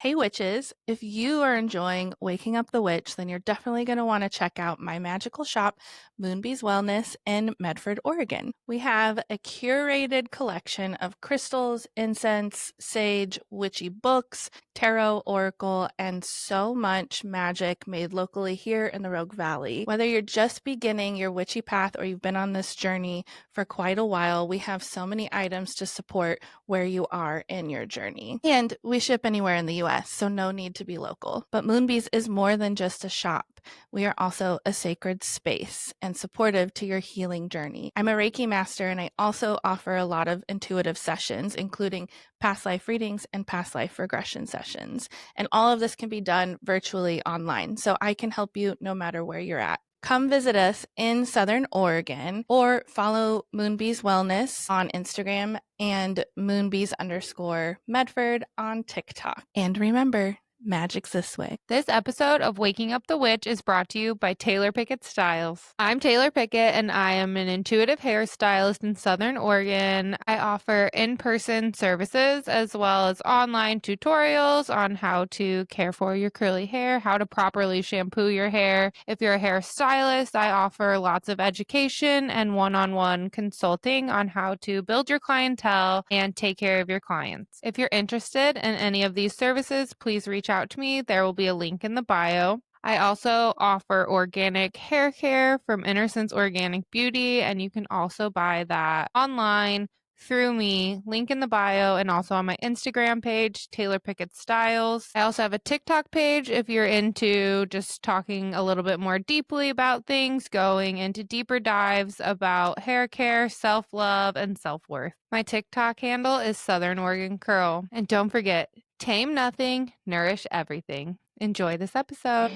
Hey witches, if you are enjoying Waking Up the Witch, then you're definitely going to want to check out my magical shop, Moonbee's Wellness in Medford, Oregon. We have a curated collection of crystals, incense, sage, witchy books, tarot, oracle, and so much magic made locally here in the Rogue Valley. Whether you're just beginning your witchy path or you've been on this journey for quite a while, we have so many items to support where you are in your journey. And we ship anywhere in the US, so no need to be local. But Moonbees is more than just a shop. We are also a sacred space and supportive to your healing journey. I'm a Reiki master, and I also offer a lot of intuitive sessions, including past life readings and past life regression sessions. And all of this can be done virtually online, so I can help you no matter where you're at. Come visit us in Southern Oregon or follow Moonbees Wellness on Instagram and Moonbees_Medford on TikTok. And remember, magic's this way. This episode of Waking Up the Witch is brought to you by Taylar Pickett Styles. I'm Taylar Pickett, and I am an intuitive hairstylist in Southern Oregon. I offer in-person services as well as online tutorials on how to care for your curly hair, how to properly shampoo your hair. If you're a hairstylist, I offer lots of education and one-on-one consulting on how to build your clientele and take care of your clients. If you're interested in any of these services, please reach out to me. There will be a link in the bio. I also offer organic hair care from Innersense Organic Beauty, and you can also buy that online through me, link in the bio, and also on my Instagram page, Taylar Pickett Styles. I also have a TikTok page if you're into just talking a little bit more deeply about things, going into deeper dives about hair care, self-love, and self-worth. My TikTok handle is Southern Oregon Curl. And don't forget, tame nothing, nourish everything. Enjoy this episode.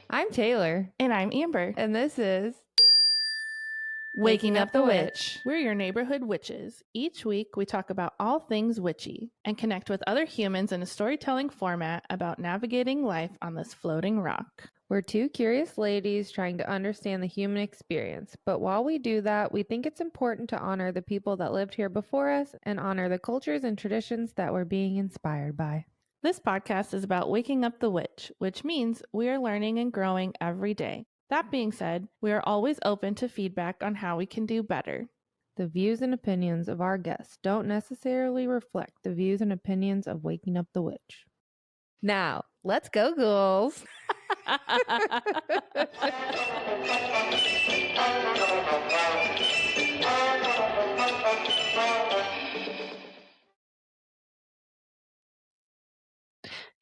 I'm Taylar. And I'm Amber. And this is Waking Up the Witch. We're your neighborhood witches. Each week, we talk about all things witchy and connect with other humans in a storytelling format about navigating life on this floating rock. We're two curious ladies trying to understand the human experience. But while we do that, we think it's important to honor the people that lived here before us and honor the cultures and traditions that we're being inspired by. This podcast is about waking up the witch, which means we are learning and growing every day. That being said, we are always open to feedback on how we can do better. The views and opinions of our guests don't necessarily reflect the views and opinions of Waking Up the Witch. Now, let's go, ghouls.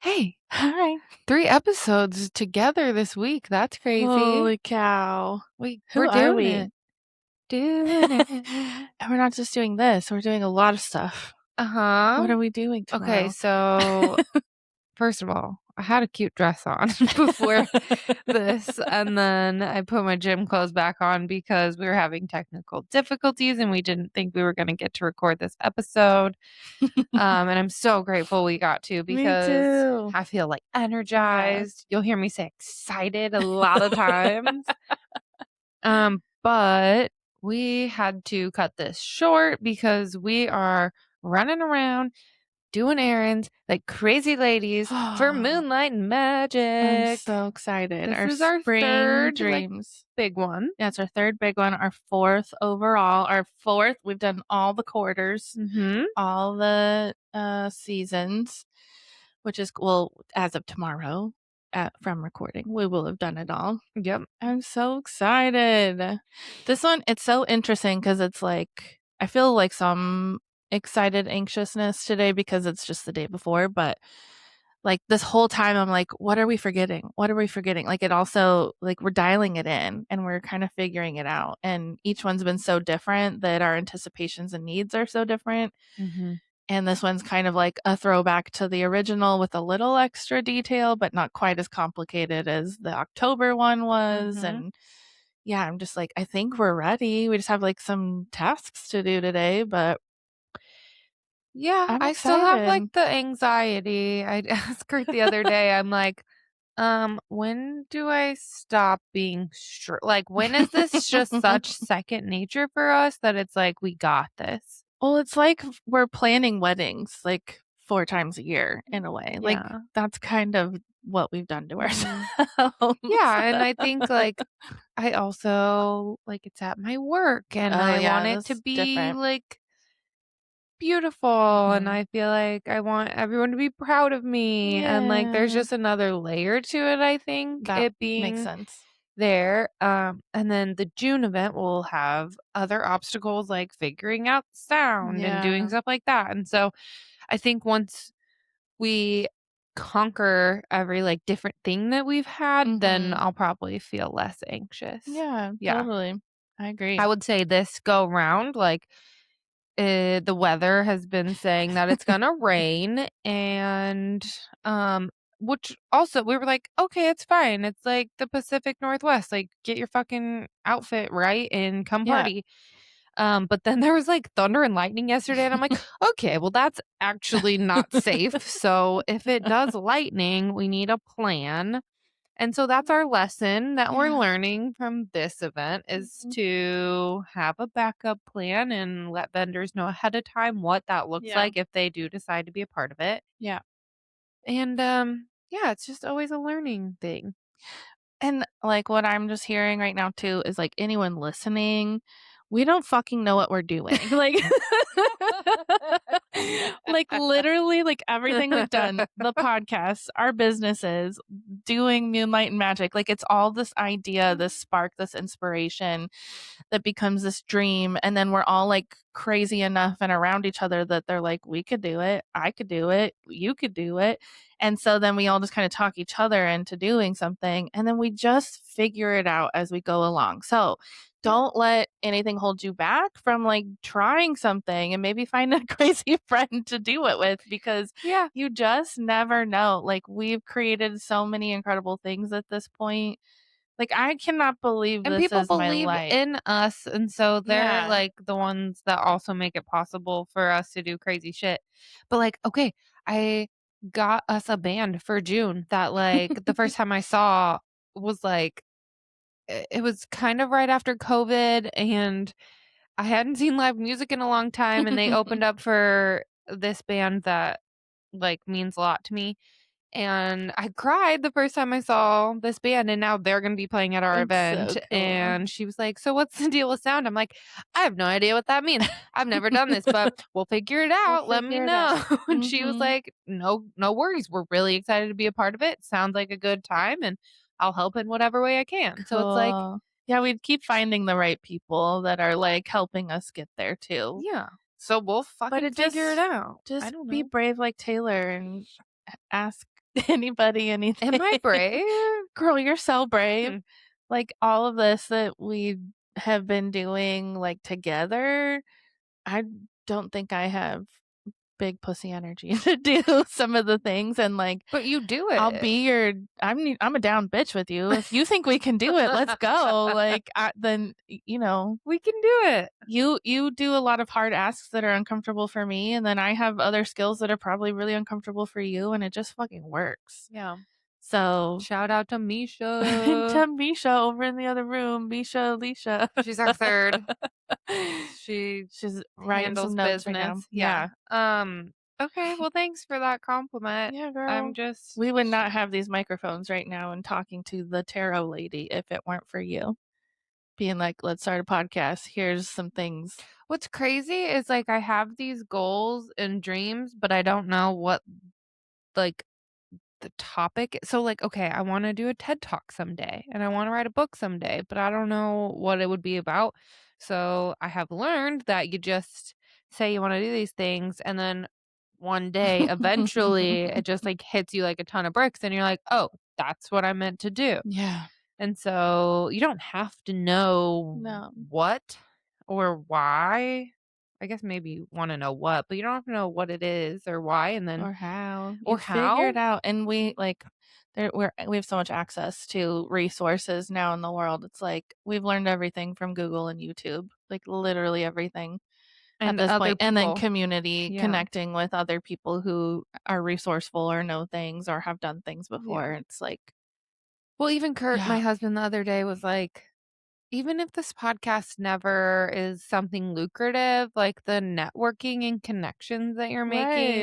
Hey, Hi. 3 episodes together this week. That's crazy. Holy cow. Who Who are are doing we? it. Doing it. And we're not just doing this, we're doing a lot of stuff. Uh-huh. What are we doing tomorrow? Okay, so first of all, I had a cute dress on before this, and then I put my gym clothes back on because we were having technical difficulties and we didn't think we were going to get to record this episode. And I'm so grateful we got to because Me too. I feel like energized. You'll hear me say excited a lot of times. But we had to cut this short because we are running around doing errands like crazy ladies for moonlight and magic. I'm so excited. This is our spring third dreams. big one. Yeah, it's our third big one, our fourth overall. Our fourth, we've done all the quarters, all the seasons, which is, well, as of tomorrow from recording, we will have done it all. Yep. I'm so excited. This one, it's so interesting because it's like, I feel like some excited anxiousness today because it's just the day before, but like this whole time I'm like, what are we forgetting? What are we forgetting? Like it also, like we're dialing it in and we're kind of figuring it out. And each one's been so different that our anticipations and needs are so different. And this one's kind of like a throwback to the original with a little extra detail, but not quite as complicated as the October one was. And yeah, I'm just like, I think we're ready. We just have like some tasks to do today, but Yeah, I'm I still have, like, excited. the anxiety. I asked her the other day, I'm like, when do I stop being like, when is this just such second nature for us that it's like, "We got this?" Well, it's like we're planning weddings like 4 times a year in a way. Like, Yeah. that's kind of what we've done to Mhm. ourselves. Yeah, and I think, like, I also like, it's at my work, and Oh, I yeah, want it to that's be, different. like, beautiful, and Mhm. I feel like I want everyone to be proud of me, and, like, there's Yeah, just another layer to it, I think, that it makes being sense. there, and then the June event will have other obstacles, like figuring out sound and doing Yeah. stuff like that, and so I think once we conquer every, like, different thing that we've had, then Mhm. I'll probably feel less anxious. Yeah, Yeah. totally. I agree. I would say this go round, like, the weather has been saying that it's gonna rain and, which also we were like, "Okay, it's fine. It's, like, the Pacific Northwest, like, get your fucking outfit right and come Yeah. party." But then there was, like, thunder and lightning yesterday, and I'm like, "Okay, well, that's actually not safe, so if it does lightning, we need a plan." And so that's our lesson that we're Yeah. learning from this event is Mhm. to have a backup plan and let vendors know ahead of time what that looks Yeah. like if they do decide to be a part of it. Yeah. And yeah, it's just always a learning thing. And, like, what I'm just hearing right now too is, like, anyone listening, we don't fucking know what we're doing. Like like, literally, like, everything we've done, the podcasts, our businesses, doing Moonlight and Magic, like, it's all this idea, this spark, this inspiration that becomes this dream, and then we're all, like, crazy enough and around each other that they're like, "We could do it. I could do it. You could do it." And so then we all just kinda talk each other into doing something, and then we just figure it out as we go along. So, Yeah. don't let anything hold you back from, like, trying something and maybe find a crazy friend to do it with because Yeah. you just never know. Like, we've created so many incredible things at this point. Like, I cannot believe And this people is my believe life. in us, and so they're, Yeah. like, the ones that also make it possible for us to do crazy shit. But, like, okay, I got us a band for June that, like, the first time I saw was, like, it was kind of right after COVID, and I hadn't seen live music in a long time, and they opened up for this band that, like, means a lot to me. And I cried the first time I saw this band, and now they're gonna be playing at our It's event, so cool. and she was like, "So what's the deal with sound?" I'm like, "I have no idea what that means. I've never done this, but we'll figure it We'll out. Let me figure it know." out. And she was Mhm. like, "No worries. We're really excited to be a part of it. Sounds like a good time, and I'll help in whatever way I can." So it's like, Cool. Yeah, we keep finding the right people that are, like, helping us get there too. yeah. So we'll But fucking it figure it out. I just don't be know. brave like Taylor and ask anybody Am anything. I brave? Girl, you're so brave. Hmm. Like, all of this that we have been doing, like, together, I don't think I have big pussy energy to do some of the things, and, like, But you do I'll it. be your I'm a down bitch with you. If you think we can do it, let's go. Like, then, We can do it. you do a lot of hard asks that are uncomfortable for me, and then I have other skills that are probably really uncomfortable for you, and it just fucking works. Yeah. So, Shout out to Misha. to Misha over in the other room, Misha, Alicia. She's our third. She She's writing some handles notes right now. business. Yeah. Yeah. Okay, well, thanks for that compliment. Yeah, I'm girl. just We would not have these microphones right now and talking to the tarot lady if it weren't for you. Being like, "Let's start a podcast. Here's some things." what's crazy is, like, I have these goals and dreams, but I don't know what, like, the topic so, like, okay, I wanna do a TED Talk someday, and I wanna write a book someday, but I don't know what it would be about. So, I have learned that you just say you wanna do these things, and then one day, eventually, it just, like, hits you like a ton of bricks, and you're like, "Oh, that's what I meant to do." Yeah. And so, you don't have to know No. what or why. I guess maybe you wanna know what, but you don't have to know what it is or why, and then Or how. or You figure it how. out, and we, like, we have so much access to resources now in the world. It's like we've learned everything from Google and YouTube, like literally everything at And this other point. And then people. community, Yeah. connecting with other people who are resourceful or know things or have done things Yeah. before. It's like, Well, even Kurt, my yeah, husband, the other day was like, even if this podcast never is something lucrative, like the networking and connections that you're right.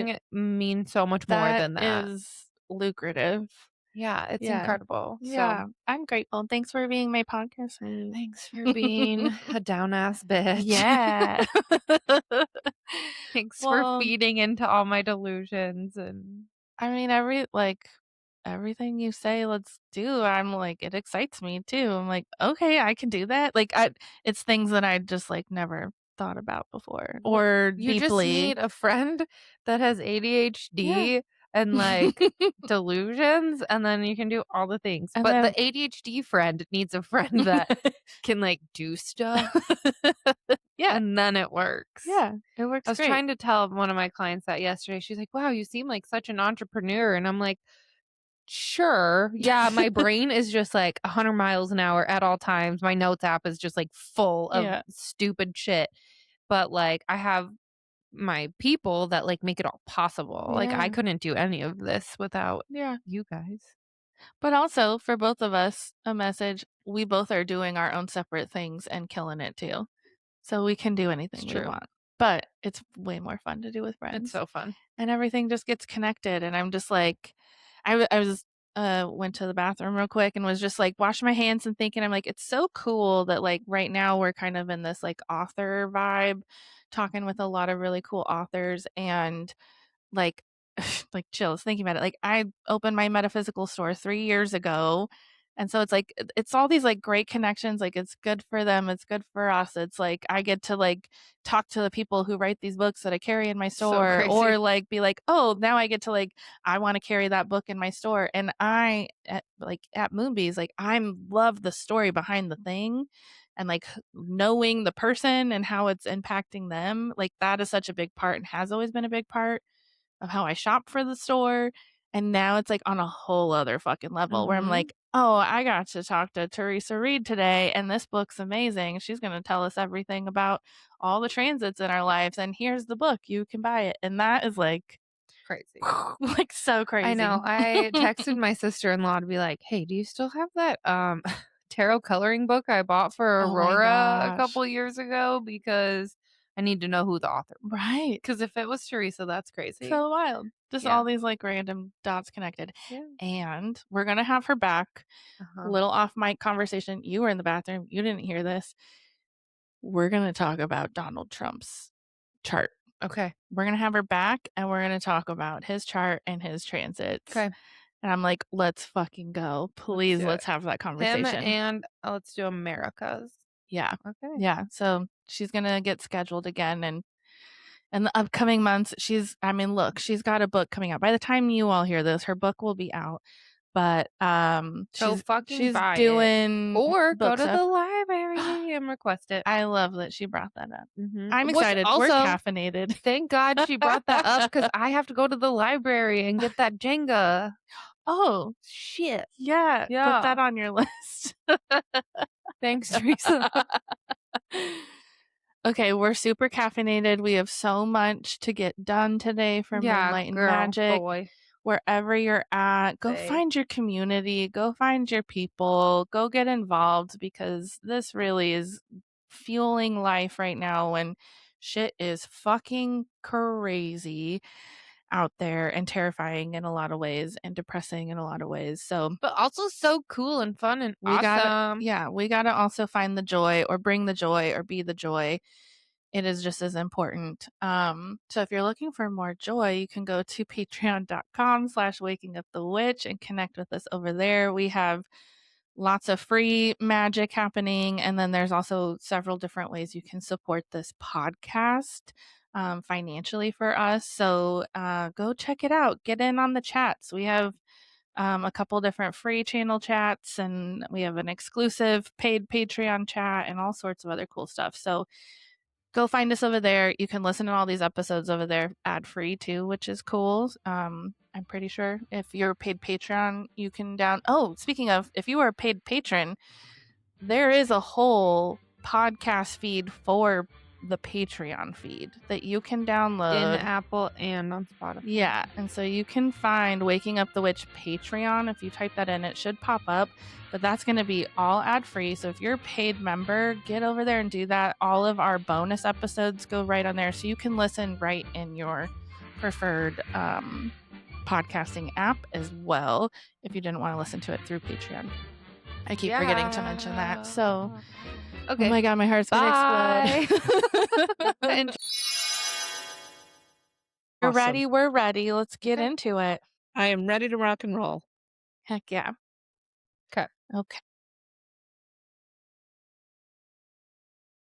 making mean so much more That than that. is lucrative. Yeah, it's Yeah. incredible. So Yeah. I'm grateful. Thanks for being my podcast mate. thanks for being a down ass bitch. Yeah. Thanks for Well, feeding into all my delusions and I mean, everything you say, let's do. I'm like, it excites me too. I'm like, okay, I can do that. It's things that I just like never thought about before well, or you just deeply. need a friend that has Yeah. ADHD and like delusions, and then you can do all the things. And But the then, ADHD friend needs a friend that can like do stuff, yeah, and then it works. yeah, it I works was great. trying to tell one of my clients that yesterday. She's like, "Wow, you seem like such an entrepreneur." And I'm like, "Sure. Yeah, my brain is just like 100 miles an hour at all times. My notes app is just like full of Yeah. stupid shit. But like I have my people that like make it all possible. Like I Yeah. couldn't do any of this without Yeah. you guys." But also for both of us, a message, we both are doing our own separate things and killing it too. So we can do It's anything we true. want. But it's way more fun to do with It's friends. so fun. And everything just gets connected, and I'm just like I was went to the bathroom real quick and was just like washing my hands and thinking, I'm like, it's so cool that like right now we're kind of in this like author vibe, talking with a lot of really cool authors and like like chills thinking about it. Like I opened my metaphysical store 3 years ago. And so it's like it's all these like great connections. Like it's good for them, it's good for us. It's like I get to like talk to the people who write these books that I carry in my So store or crazy. like be like, "Oh, now I get to like I want to carry that book in my store." And at Moonbees, like I'm love the story behind the thing and like knowing the person and how it's impacting them. Like that is such a big part and has always been a big part of how I shop for the store. And now it's like on a whole other fucking level where I'm Mhm. like, oh, I got to talk to Theresa Reed today, and this book's amazing. She's going to tell us everything about all the transits in our lives. And here's the book. You can buy it. And that is like, Crazy. like so I crazy. know. I texted my sister-in-law to be like, "Hey, do you still have that tarot coloring book I bought for Oh my Aurora a gosh. couple years ago because I need to know who the author was." Right. Because if it was Teresa, that's crazy. So wild. Just Yeah. all these like random dots connected. Yeah. And we're going to have her back. Uh-huh. Little off mic conversation. You were in the bathroom. You didn't hear this. We're going to talk about Donald Trump's chart. Okay. We're going to have her back and we're going to talk about his chart and his transits. Okay. And I'm like, let's fucking go. Let's Please, do it. let's have that Him conversation. and let's do America's. Yeah. Okay. Yeah. So she's going to get scheduled again. And in the upcoming months, I mean, look, she's got a book coming out. By the time you all hear this, her book will be out. But Go fucking she's buy it. doing Or go book to stuff. the library and request it. I love that she brought that up. I'm Which excited. We're also, caffeinated. thank God she brought that up because I have to go to the library and get that Jenga. Oh, Shit. yeah, put Yeah. that on your list. Thanks, Teresa. Okay, we're super caffeinated. We have so much to get done today for Yeah, Moonlight and girl, Magic. boy, Wherever you're at, go they. find your community, go find your people, go get involved because this really is fueling life right now when shit is fucking crazy out there and terrifying in a lot of ways and depressing in a lot of ways. So But also so cool and fun and we gotta, awesome. yeah, we gotta also find the joy or bring the joy or be the joy. It is just as important. So if you're looking for more joy, you can go to patreon.com/wakingupthewitch and connect with us over there. We have lots of free magic happening. And then there's also several different ways you can support this podcast financially for us. So go check it out. Get in on the chats. We have a couple different free channel chats, and we have an exclusive paid Patreon chat and all sorts of other cool stuff. So go find us over there. You can listen to all these episodes over there ad free too, which is cool. I'm pretty sure if you're a paid Patreon, you can Oh, speaking of, if you are a paid patron, there is a whole podcast feed for the Patreon feed that you can download in Apple and on Spotify. Yeah, and so you can find Waking Up the Witch Patreon. If you type that in, it should pop up, but that's going to be all ad free. So if you're a paid member, get over there and do that. All of our bonus episodes go right on there, so you can listen right in your preferred podcasting app as well if you didn't want to listen to it through Patreon. I keep forgetting to mention that. So, okay. Oh my God, my heart's going to explode. And you're Awesome. ready? We're ready. Let's get into it. I am ready to rock and roll. Heck yeah. Okay. Okay.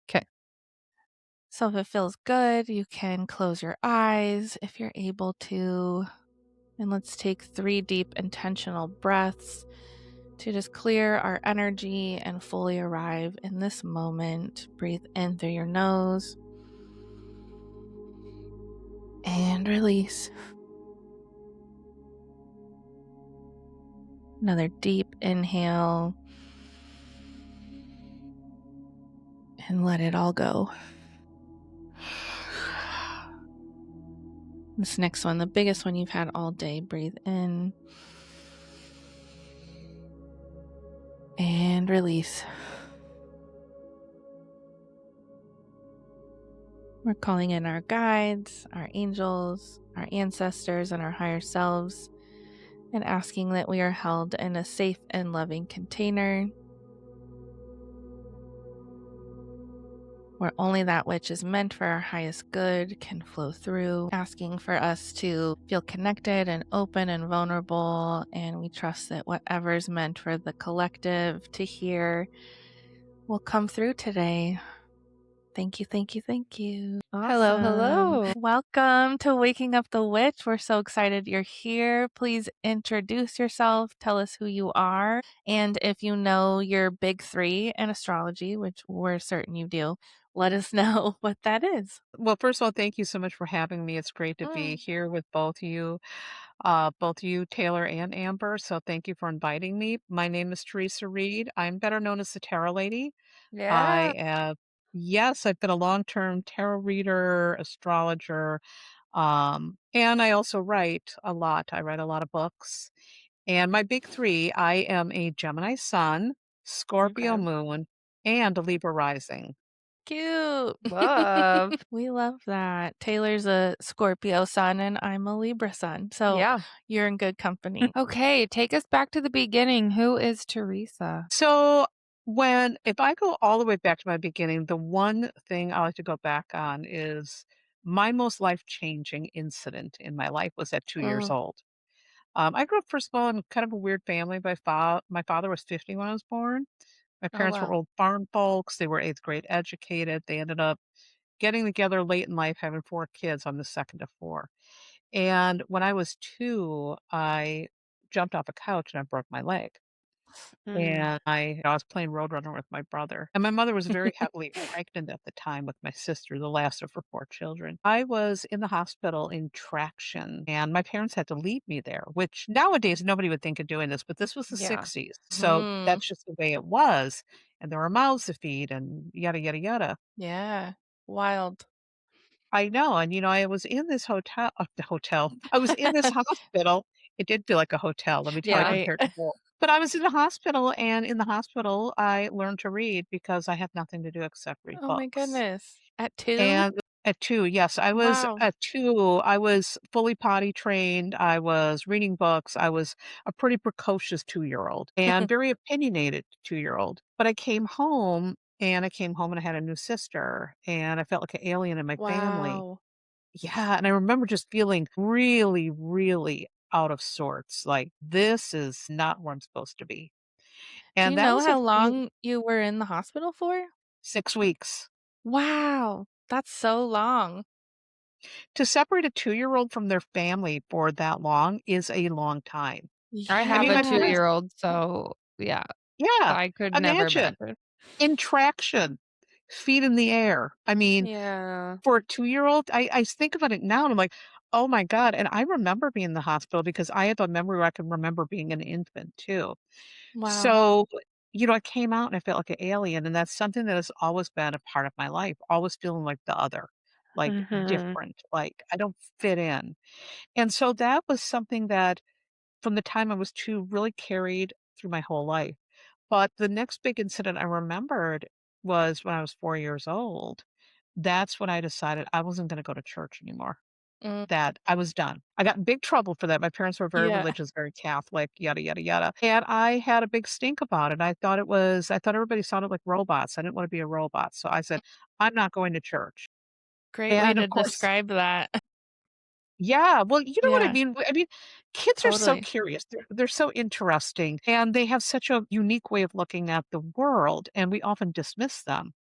Okay. So if it feels good, you can close your eyes if you're able to. And let's take 3 deep intentional breaths to just clear our energy and fully arrive in this moment. Breathe in through your nose and release. Another deep inhale and let it all go. This next one, the biggest one you've had all day, breathe in and release. We're calling in our guides, our angels, our ancestors, and our higher selves, and asking that we are held in a safe and loving container where only that which is meant for our highest good can flow through, asking for us to feel connected and open and vulnerable, and we trust that whatever's meant for the collective to hear will come through today. Thank you, thank you, thank you. Hello, hello. Welcome to Waking Up the Witch. We're so excited you're here. Please introduce yourself, tell us who you are, and if you know your big 3 in astrology, which we're certain you do, let us know what that is. Well, first of all, thank you so much for having me. It's great to be here with both of you, Taylar and Amber. So thank you for inviting me. My name is Theresa Reed. I'm better known as the Tarot Lady. Yeah. Yes, I've been a long-term tarot reader, astrologer, and I also write a lot. I write a lot of books. And my big 3, I am a Gemini sun, Scorpio Okay. moon, and a Libra rising. Cute. Love. We love that. Taylor's a Scorpio sun and I'm a Libra sun. So Yeah. you're in good company. Okay, take us back to the beginning. Who is Theresa? So if I go all the way back to my beginning, the one thing I like to go back on is my most life-changing incident in my life was at 2 years old. I grew up, first of all, in kind of a weird family. My father was 50 when I was born. My Oh, parents were wow. old farm folks. They were 8th grade educated. They ended up getting together late in life, having 4 kids. I'm the second of 4. And when I was 2, I jumped off a couch and I broke my leg. And I was playing Roadrunner with my brother. And my mother was very heavily pregnant at the time with my sister, the last of her 4 children. I was in the hospital in traction, and my parents had to leave me there, which nowadays nobody would think of doing this, but this was the Yeah. 60s. So Mm, that's just the way it was. And there were mouths to feed and yada, yada, yada. yeah. Wild. I know. And, I was in this hotel. I was in this hospital. It did feel like a hotel, let me tell you, Yeah. Right. compared to both. But I was in a hospital, and in the hospital, I learned to read because I had nothing to do except read Oh my books. goodness. At 2? And at 2, yes, Wow. at 2, I was fully potty trained. I was reading books. I was a pretty precocious 2-year-old and very opinionated 2-year-old. But I came home and I had a new sister, and I felt like an alien in my family. Wow. Yeah, and I remember just feeling really, really out of sorts, like, "This is not where I'm supposed to be." Do And you that know was a how few long you were in the hospital for? 6 weeks. Wow. That's so long. To separate a 2-year-old from their family for that long is a long time. I I have mean, a my parents. Yeah. 2-year-old, so yeah, Yeah, I could never imagine, imagine. in traction. feet in the air. I mean, Yeah. for a 2-year-old, I think about it now and I'm like, "Oh my god," and I remember being in the hospital because I have a memory where I can remember being an infant too. Wow. So, I came out and I felt like an alien, and that's something that has always been a part of my life, always feeling like the other, like Mhm. different, like I don't fit in. And so that was something that from the time I was 2 really carried through my whole life. But the next big incident I remembered was when I was 4 years old. That's when I decided I wasn't gonna go to church anymore, Mm, that I was done. I got in big trouble for that. My parents were very yeah. religious, very Catholic, yada, yada, yada. And I had a big stink about it. I thought everybody sounded like robots. I didn't want to be a robot. So I said, I'm not going to church. Great way And to of course, describe that. yeah, well, you know what I Yeah, mean? I mean, kids are so totally. curious. They're so interesting and they have such a unique way of looking at the world, and we often dismiss them.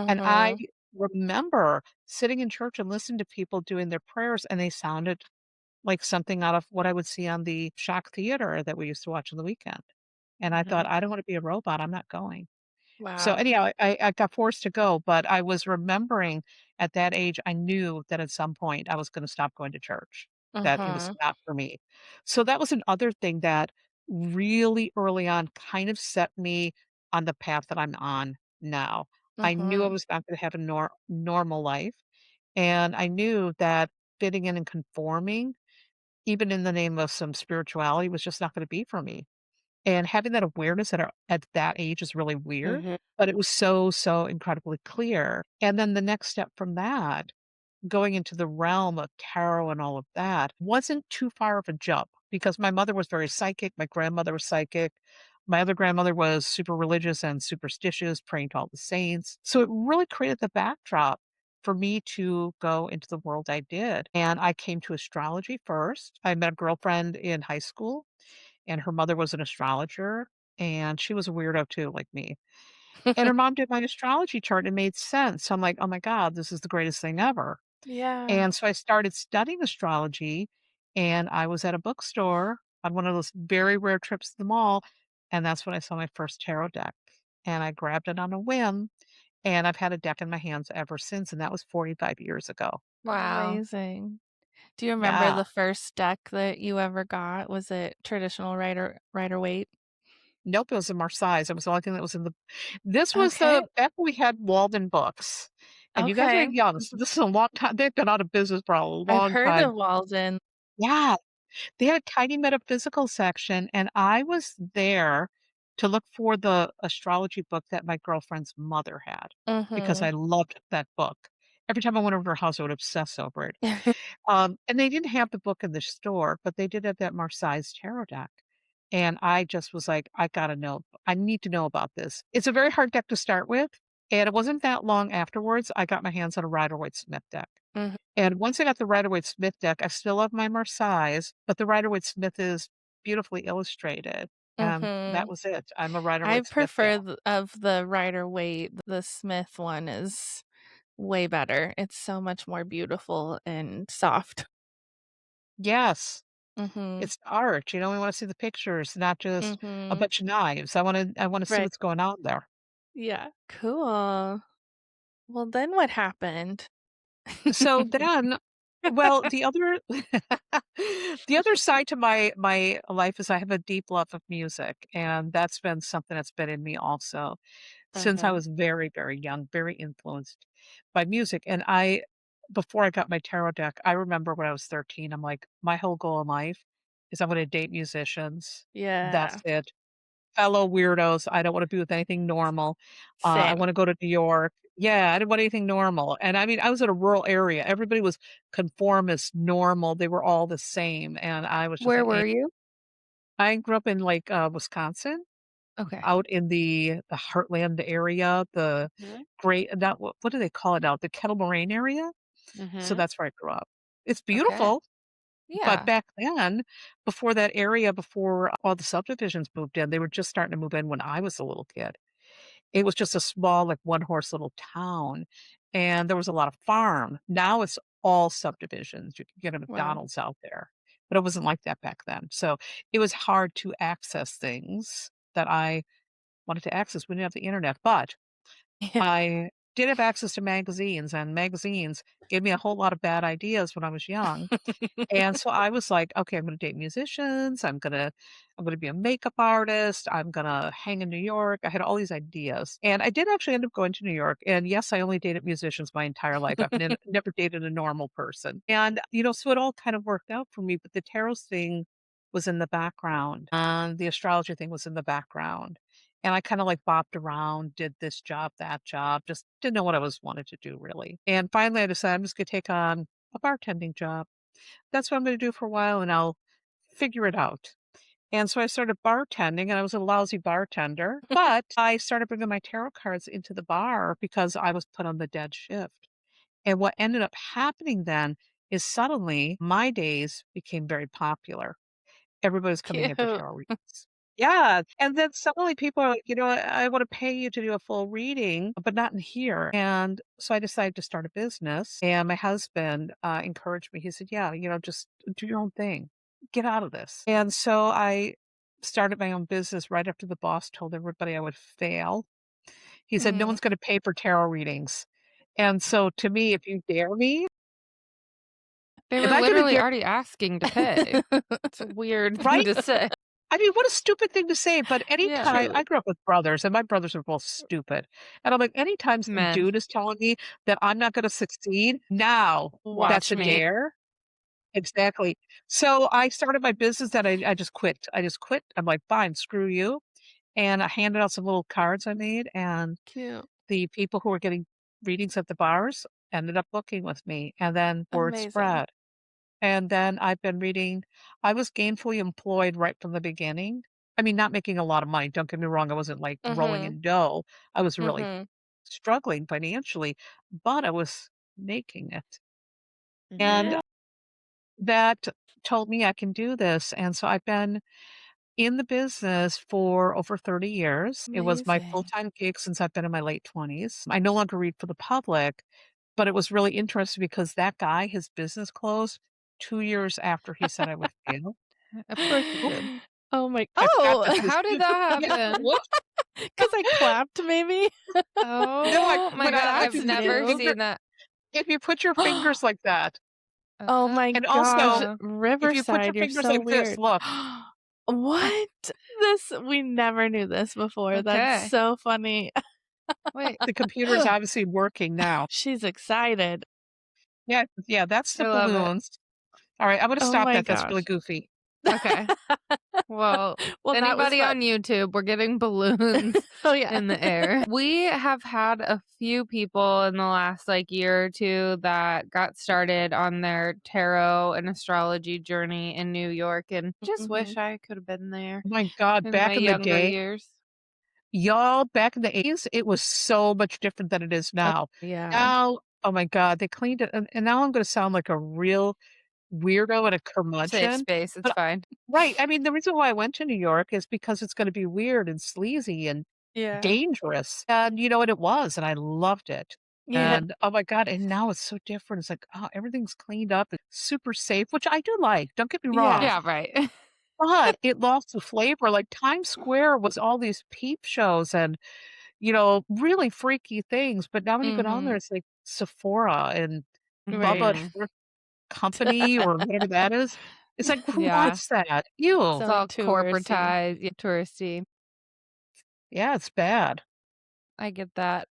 And I Mhm. remember sitting in church and listening to people doing their prayers, and they sounded like something out of what I would see on the shock theater that we used to watch on the weekend. And I thought, Mhm. "I don't wanna be a robot, I'm not going." So, Wow. anyhow, I got forced to go, but I was remembering at that age, I knew that at some point I was gonna stop going to church, that it was Mhm. not for me. So that was another thing that really early on kind of set me on the path that I'm on now. I knew I Mhm. was not gonna have a normal life, and I knew that fitting in and conforming even in the name of some spirituality was just not gonna be for me. And having that awareness at that age is really weird, Mhm. but it was so, so incredibly clear. And then the next step from that, going into the realm of tarot and all of that, wasn't too far of a jump because my mother was very psychic, my grandmother was psychic, my other grandmother was super religious and superstitious, praying to all the saints. So it really created the backdrop for me to go into the world I did. And I came to astrology first. I met a girlfriend in high school, and her mother was an astrologer, and she was a weirdo too, like me. And her mom did my astrology chart, and it made sense. So I'm like, "Oh my god, this is the greatest thing ever." Yeah. And so I started studying astrology, and I was at a bookstore on one of those very rare trips to the mall, and that's when I saw my first tarot deck. And I grabbed it on a whim, and I've had a deck in my hands ever since, and that was 45 years ago. Wow. Amazing. Do you remember Yeah. the first deck that you ever got? Was it traditional Rider-Waite? Nope, it was a Marseilles. It was the only thing that was in the this was Okay. the back when we had Walden Books, and you guys are Okay. young, so this is a long time they've been out of business for a I've long heard time. of Walden. Yeah. They had a tiny metaphysical section, and I was there to look for the astrology book that my girlfriend's mother had because Mhm. I loved that book. Every time I went over to her house, I would obsess over it. And they didn't have the book in the store, but they did have that Marseilles tarot deck. And I just was like, I gotta know. I need to know about this. It's a very hard deck to start with. And it wasn't that long afterwards, I got my hands on a Rider-Waite-Smith deck. Mhm. And once I got the Rider-Waite-Smith deck, I still have my Marseilles, but the Rider-Waite-Smith is beautifully illustrated, and that Mhm. was it. I'm a I Rider-Waite-Smith prefer gal. of the Rider-Waite, the Smith one is way better. It's so much more beautiful and soft. Yes, Mhm. it's art, we wanna see the pictures, not just a Mhm. bunch of knives. I wanna see Right. what's going on there. Yeah. Cool. Well, then what happened? So then well, the other the other side to my life is I have a deep love of music, and that's been something that's been in me also since I Mhm. was very, very young, very influenced by music, and I before I got my tarot deck, I remember when I was 13, I'm like, "My whole goal in life is I'm gonna date musicians. That's Yeah. it. Fellow weirdos. I don't wanna be with anything normal. I Same. wanna go to New York." Yeah, I didn't want anything normal, and I mean, I was in a rural area. Everybody was conformist, normal. They were all the same, and I was just Where like, "Eh." were you? I grew up in, like, Wisconsin, Okay. out in the Heartland area, the Mhm. great not what do they call it now? The Kettle Moraine area? So Mhm. that's where I grew up. It's Okay. beautiful, but Yeah. back then, before that area, before all the subdivisions moved in, they were just starting to move in when I was a little kid. It was just a small, like, one-horse little town, and there was a lot of farm. Now it's all subdivisions. You can get a Wow. McDonald's out there, but it wasn't like that back then. So, it was hard to access things that I wanted to access. We didn't have the internet, but Yeah. I did have access to magazines, and magazines gave me a whole lot of bad ideas when I was young. And so I was like, "Okay, I'm gonna date musicians, I'm gonna be a makeup artist, I'm gonna hang in New York." I had all these ideas, and I did actually end up going to New York, and yes, I only dated musicians my entire life. I've never dated a normal person, and, so it all kind of worked out for me, but the tarot thing was in the background, and the astrology thing was in the background, and I kinda, like, bopped around, did this job, that job, just didn't know what I was wanted to do really, and finally I decided I'm just gonna take on a bartending job. That's what I'm gonna do for a while, and I'll figure it out. And so I started bartending, and I was a lousy bartender, but I started bringing my tarot cards into the bar because I was put on the dead shift. And what ended up happening then is suddenly my days became very popular. Everybody's coming in for Cute. tarot readings. Yeah, and then suddenly people are like, I wanna pay you to do a full reading, but not in here." And so I decided to start a business, and my husband, encouraged me. He said, "Yeah, just do your own thing. Get out of this." And so I started my own business right after the boss told everybody I would fail. He said, "No Mm. one's gonna pay for tarot readings." And so to me, if you dare me, They if were I gonna literally dare already asking to pay. It's a weird thing right? to say. I mean, what a stupid thing to say, but Yeah, anytime truly. I grew up with brothers, and my brothers are both stupid, and I'm like, anytime some Men, dude is telling me that I'm not gonna succeed, now that's watch a me. dare. Exactly. So I started my business and I just quit. I just quit. I'm like, "Fine, screw you," and I handed out some little cards I made, and Cute. the people who were getting readings at the bars ended up booking with me, and then word Amazing. spread. And then I've been reading. I was gainfully employed right from the beginning. I mean, not making a lot of money, don't get me wrong, I wasn't, like, rolling Mhm. in dough. I was really Mhm. struggling financially, but I was making it. And Yeah. that told me I can do this, and so I've been in the business for over 30 years. It was my Amazing. full-time gig since I've been in my late 20s. I no longer read for the public, but it was really interesting because that guy, his business closed 2 years after he said I would fail. of course it did. Oh my I forgot oh, that's his How did that yeah, happen? what? 'cause I clapped maybe? No, Oh my but god, if I've you put your never New. finger seen that. fingers like that, Oh my and gosh, also, if you put your Riverside, you're fingers so like this, weird. look, What? This we never knew this before. That's Okay. so funny. Wait, the computer is obviously working now. She's excited. Yeah, yeah, that's the I love it. balloons. Alright, I'm gonna Oh stop my that, that's really gosh. goofy. Okay. Well, Well, that was anybody fun. on YouTube, we're getting balloons Oh, yeah. in the air. We have had a few people in the last year or two that got started on their tarot and astrology journey in New York, and just Mhm. wish I could have been there Oh my god, in my back in the younger day years. y'all, back in the '80s, it was so much different than it is Oh, now. yeah. Now, oh my god, they cleaned it and now I'm gonna sound like a real weirdo and a Safe curmudgeon, space, it's but fine. right, I mean, the reason why I went to New York is because it's gonna be weird and sleazy and Yeah. dangerous, and and it was, and I loved it, Yeah. and, oh my god, and now it's so different, it's like, oh, everything's cleaned up, it's super safe, which I do like, don't get me Yeah. wrong, Yeah, right. but it lost the flavor, like, Times Square was all these peep shows and, really freaky things, but now when you go down there, Mhm. it's like Sephora and Bubba Right. Mhm. Hair Company or whatever that is. It's like, who Yeah. wants that? Ew. It's So all touristy. corporatized, yeah, touristy. Yeah, it's bad. I get that.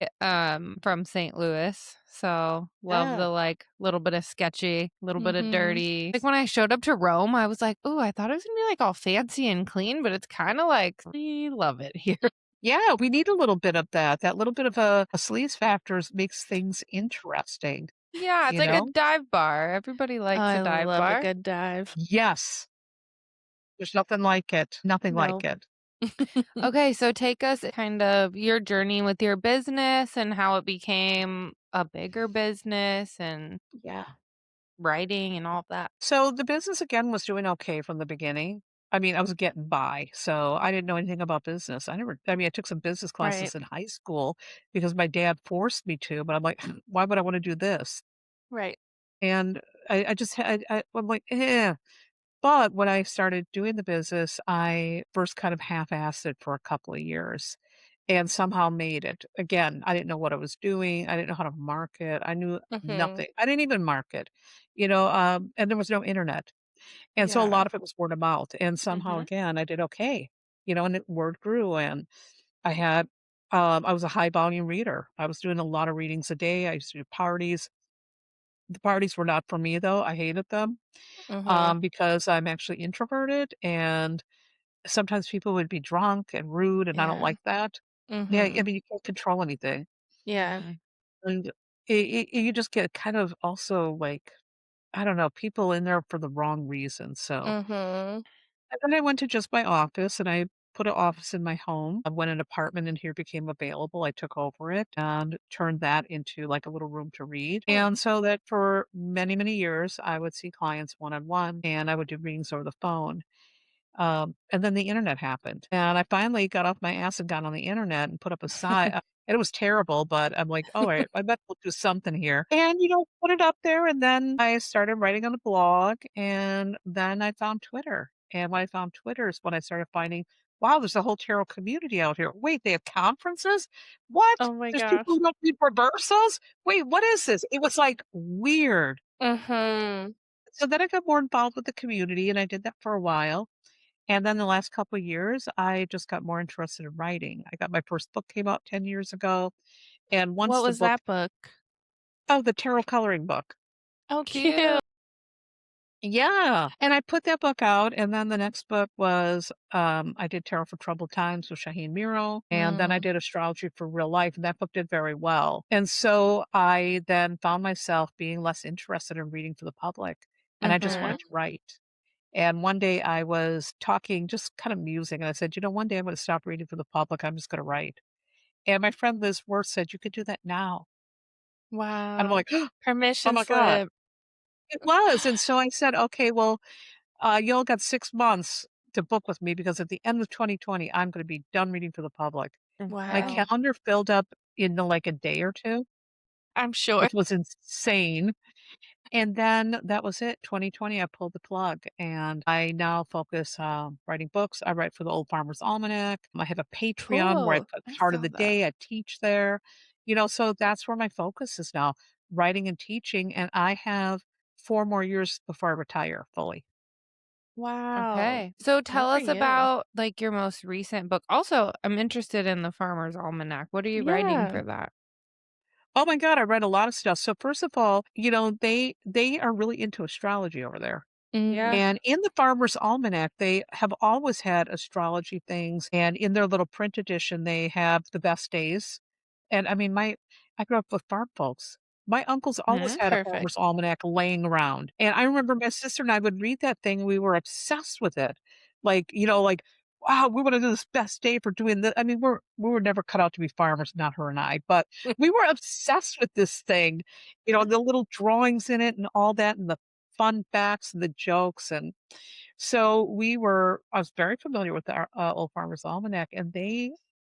From St. Louis. So love Yeah. the little bit of sketchy, little bit of Mhm. dirty. Like when I showed up to Rome, I was like, "Ooh, I thought it was gonna be all fancy and clean, but it's kind of like we love it here." Yeah, we need a little bit of that. That little bit of a sleaze factors makes things interesting, Yeah, it's you like a know? dive bar. Everybody likes a I dive love a bar. good dive. Yes. There's nothing like it. Nothing like No. it. Okay, so take us kind of your journey with your business and how it became a bigger business and Yeah. writing and all of that. So the business again was doing okay from the beginning. I mean, I was getting by, so I didn't know anything about business. I mean, I took some business Right. classes in high school because my dad forced me to, but I'm like, why would I want to do this? Right. And I just, I'm like, eh. But when I started doing the business, I first kind of half-assed it for a couple of years. and somehow made it. Again, I didn't know what I was doing. I didn't know how to market. I knew Mhm. nothing. I didn't even market, and there was no internet. And so a Yeah. lot of it was word of mouth. And somehow, Mhm. again, I did okay, and the word grew. And I had, I was a high volume reader. I was doing a lot of readings a day. I used to do parties. The parties were not for me, though. I hated them Mhm. because I'm actually introverted. And sometimes people would be drunk and rude, and I don't Yeah. like that. Yeah, I Mhm. mean, you can't control anything. Yeah. Mhm. And you just get kind of also like, I don't know, people in there for the wrong reasons. So, Mhm. and then I went to just my office and I put an office in my home. When an apartment in here became available, I took over it and turned that into like a little room to read. And so that for many, many years, I would see clients one on one and I would do readings over the phone. And then the internet happened, and I finally got off my ass and got on the internet and put up a site. And it was terrible, but I'm like, all right, I bet we'll do something here. And, put it up there. And then I started writing on the blog, and then I found Twitter. And when I found Twitter is when I started finding, wow, there's a whole tarot community out here. Wait, they have conferences? What? Oh my There's people gosh. who don't read reversals? Wait, what is this? It was like weird. Mhm. So then I got more involved with the community, and I did that for a while. And then the last couple of years, I just got more interested in writing. I got my first book came out 10 years ago. And What once the was book that book? oh, the tarot coloring book. Oh, cute. Cute. Yeah. And I put that book out. And then the next book was I did Tarot for Troubled Times with Shaheen Miro. And then I Mm. did Astrology for Real Life. And that book did very well. And so I then found myself being less interested in reading for the public. And I just Mhm. wanted to write. And one day I was talking, just kind of musing, and I said, one day I'm going to stop reading for the public. I'm just going to write. And my friend Liz Worth said, you could do that now. And I'm Wow. like, oh Permission my God. slip. It was. And so I said, okay, well, you all got 6 months to book with me because at the end of 2020, I'm going to be done reading for the public. My Okay. Wow. calendar filled up in like a day or two, I'm sure. which was insane. And then that was it. 2020, I pulled the plug and I now focus writing books. I write for the Old Farmer's Almanac. I have a Patreon where I Cool. put I part of saw the that. day. I teach there. So that's where my focus is now, writing and teaching. And I have 4 more years before I retire fully. Wow. Okay. So Good tell for us you. about like your most recent book. Also, I'm interested in the Farmer's Almanac. What are you writing Yeah. for that? Oh my God, I read a lot of stuff. So first of all, they are really into astrology over there. Mhm. Yeah. And in the Farmer's Almanac, they have always had astrology things, and in their little print edition, they have the best days. And I mean, I grew up with farm folks. My uncles always Hmm. had a Perfect. Farmer's Almanac laying around, and I remember my sister and I would read that thing. We were obsessed with it, like wow, we want to do this best day for doing this. I mean, we were never cut out to be farmers, not her and I, but we were obsessed with this thing. The little drawings in it and all that, and the fun facts and the jokes. And so I was very familiar with the Old Farmer's Almanac, and they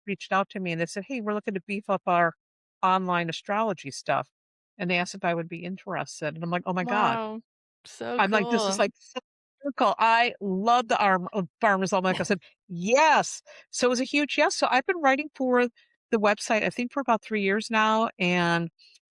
reached out to me and they said, hey, we're looking to beef up our online astrology stuff. And they asked if I would be interested. And I'm like, oh my God. Wow. So I'm like, this is cool. like so cool. I love the Farmer's Almanac. I said, yes. So it was a huge yes. So I've been writing for the website, I think, for about 3 years now. And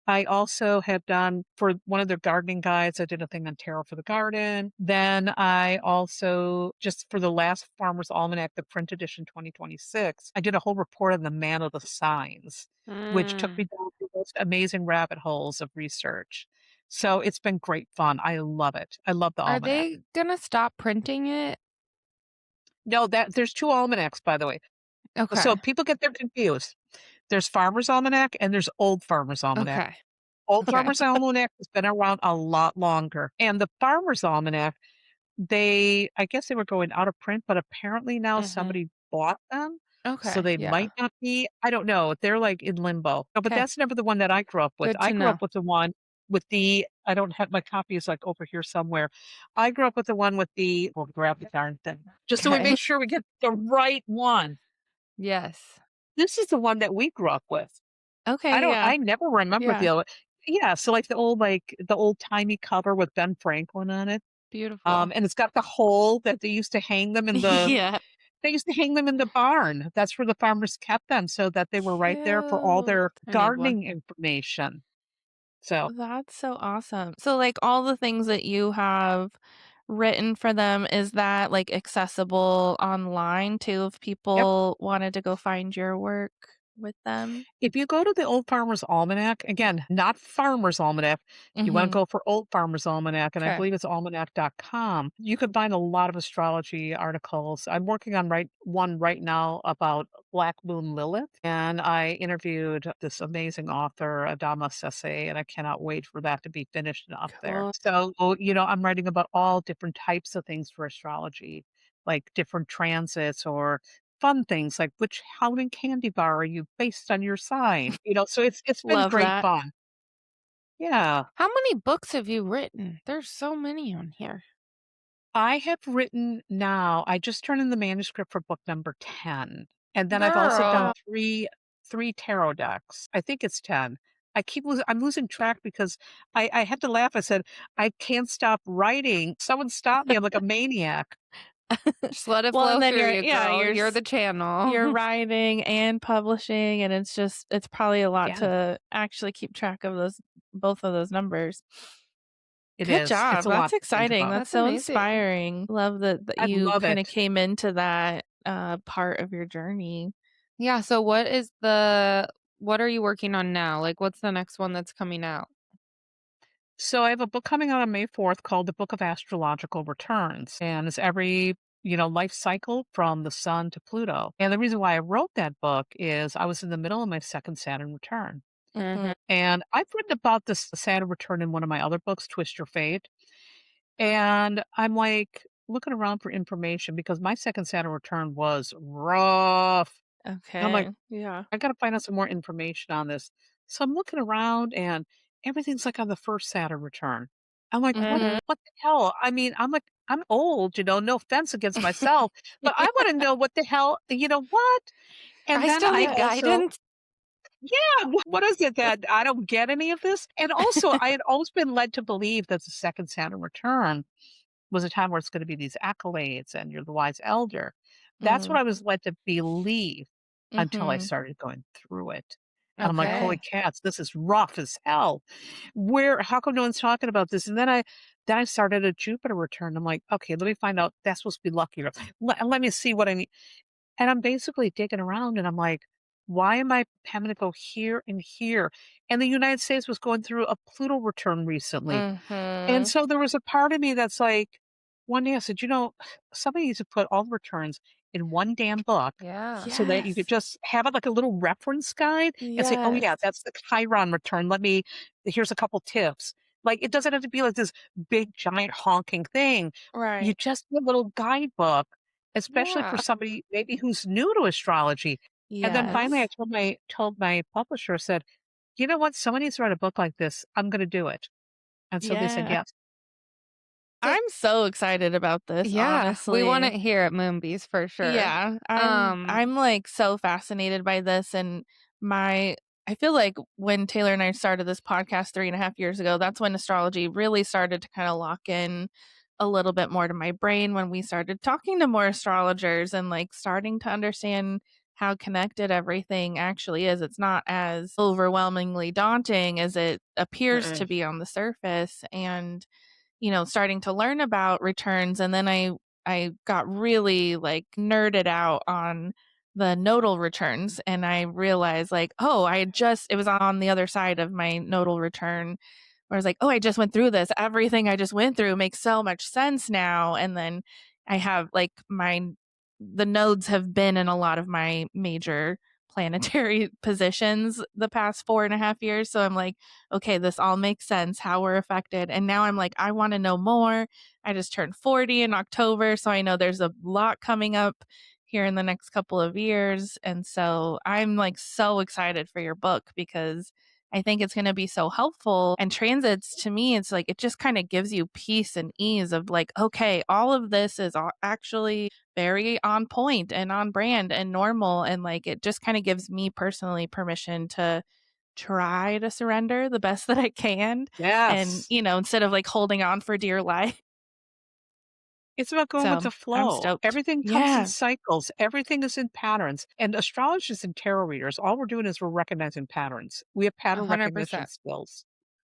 I also have done for one of their gardening guides, I did a thing on tarot for the garden. Then I also, just for the last Farmer's Almanac, the print edition 2026, I did a whole report on the man of the signs, which took me Mm. down the most amazing rabbit holes of research. So it's been great fun. I love it. I love the Are almanac. they gonna stop printing it? No, that there's two almanacs, by the way. So Okay. people get them confused. There's Farmer's Almanac and there's Old Farmer's Almanac. Okay. Old Okay. Farmer's Almanac has been around a lot longer, and the Farmer's Almanac, I guess they were going out of print, but apparently now Mhm. somebody bought them, so Okay. they Yeah. might not be. I don't know. They're, like, in limbo. No, but Okay. that's never the one that I grew up with. Good I to grew up know. with the one with the I don't have my copy is, like, over here somewhere. I grew up with the one with we'll grab the darn thing, just so we Okay. make sure we get the right one. Yes. This is the one that we grew up with. Okay, yeah. I never remember Yeah. the other. Yeah, so, like, the old-timey cover with Ben Franklin on it, Beautiful. and it's got the hole that they used to hang them in the Yeah. They used to hang them in the barn. That's where the farmers kept them so that they were right there for all Cute. their I need one. gardening information. So, That's so awesome. So, like, all the things that you have written for them, is that, like, accessible online too if yep. people wanted to go find your work with them? If you go to the Old Farmer's Almanac, again, not Farmer's Almanac, you want to Mhm. go for Old Farmer's Almanac, and I 'Kay. believe it's almanac.com. You can find a lot of astrology articles. I'm working on one right now about Black Moon Lilith, and I interviewed this amazing author, Adama Sese, and I cannot wait for that to be finished and up there. Cool. So, I'm writing about all different types of things for astrology, like different transits or fun things like which Halloween candy bar are you based on your sign? So it's been Love great that. fun. Yeah. How many books have you written? There's so many on here. I have written now, I just turned in the manuscript for book number 10. And then I've also done Girl. Wow. three tarot decks. I think it's 10. I'm losing track because I had to laugh. I said, I can't stop writing. Someone stop me. I'm like a maniac. Just let it Well, and flow then through you're you, yeah, girl. You're the you're channel. writing and publishing, and it's probably a lot Yeah, to actually keep track of those both of those numbers. it Good is. It's job. a lot That's to think exciting. about. That's That's so amazing. inspiring. Love that I you love kinda it. came into that, part of your journey. Yeah, so what are you working on now? Like, what's the next one that's coming out? So I have a book coming out on May 4th called The Book of Astrological Returns. And it's every, life cycle from the sun to Pluto. And the reason why I wrote that book is I was in the middle of my second Saturn return. Mhm. And I've written about this Saturn return in one of my other books, Twist Your Fate. And I'm like looking around for information because my second Saturn return was rough. And I'm like, Okay. Yeah. I gotta find out some more information on this. So I'm looking around and everything's like on the first Saturn return. I'm like, what Mhm. what the hell? I mean, I'm like, I'm old, no offense against myself, but I want to know what the hell, what? And I then still I need Yes. also, guidance. yeah, what is it that I don't get any of this? And also I had always been led to believe that the second Saturn return was a time where it's going to be these accolades and you're the wise elder. That's what Mm. I was led to believe until I Mhm. started going through it. And I'm like, holy Okay. cats, this is rough as hell. How come no one's talking about this? And then I started a Jupiter return. I'm like, okay, let me find out. That's supposed to be luckier. Let me see what I need. And I'm basically digging around and I'm like, why am I having to go here and here? And the United States was going through a Pluto return recently. And Mhm. so there was a part of me that's like, one day I said, somebody needs to put all the returns in one damn book Yeah. so that you could Yes. just have it like a little reference guide and say, oh Yes. yeah, that's the Chiron return. Here's a couple tips. Like it doesn't have to be like this big giant honking thing. You Right. just need a little guidebook, especially for Yeah. somebody maybe who's new to astrology. And then finally I Yes. told my publisher, I said, you know what? Someone needs to write a book like this. I'm gonna do it. And so they said Yeah. yes. So I'm so excited about this, Yeah. We want honestly. it here at Moonbees for sure. Yeah, I'm Um, I'm, like, so fascinated by this, and my I feel like when Taylor and I started this podcast 3.5 years ago, that's when astrology really started to kinda lock in a little bit more to my brain when we started talking to more astrologers and, like, starting to understand how connected everything actually is. It's not as overwhelmingly daunting as it appears to Mm-mm. be on the surface, and starting to learn about returns, and then I got really like nerded out on the nodal returns, and I realized like, oh, it was on the other side of my nodal return where I was like, oh, I just went through this. Everything I just went through makes so much sense now. And then I have like the nodes have been in a lot of my major planetary positions the past 4.5 years. So I'm like, okay, this all makes sense how we're affected. And now I'm like, I want to know more. I just turned 40 in October. So I know there's a lot coming up here in the next couple of years. And so I'm like so excited for your book because I think it's going to be so helpful. And transits to me, it's like it just kind of gives you peace and ease of like, okay, all of this is actually very on point and on brand and normal. And like it just kind of gives me personally permission to try to surrender the best that I can. And, Yes. instead of like holding on for dear life. It's about going with So the I'm flow. stoked. Everything comes in Yeah, cycles. Everything is in patterns. And astrologists and tarot readers, all we're doing is we're recognizing patterns. We have pattern recognition 100%. skills.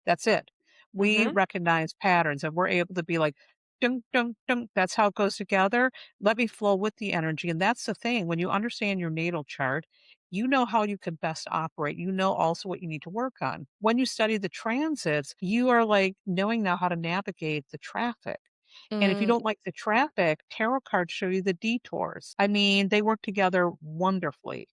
That's it. We Mhm. recognize patterns and we're able to be like, dun, dun, dun. That's how it goes together. Let me flow with the energy. And that's the thing. When you understand your natal chart, you know how you can best operate. You know also what you need to work on. When you study the transits, you are like knowing now how to navigate the traffic. And if you mm, don't like the traffic, tarot cards show you the detours. I mean, they work together wonderfully,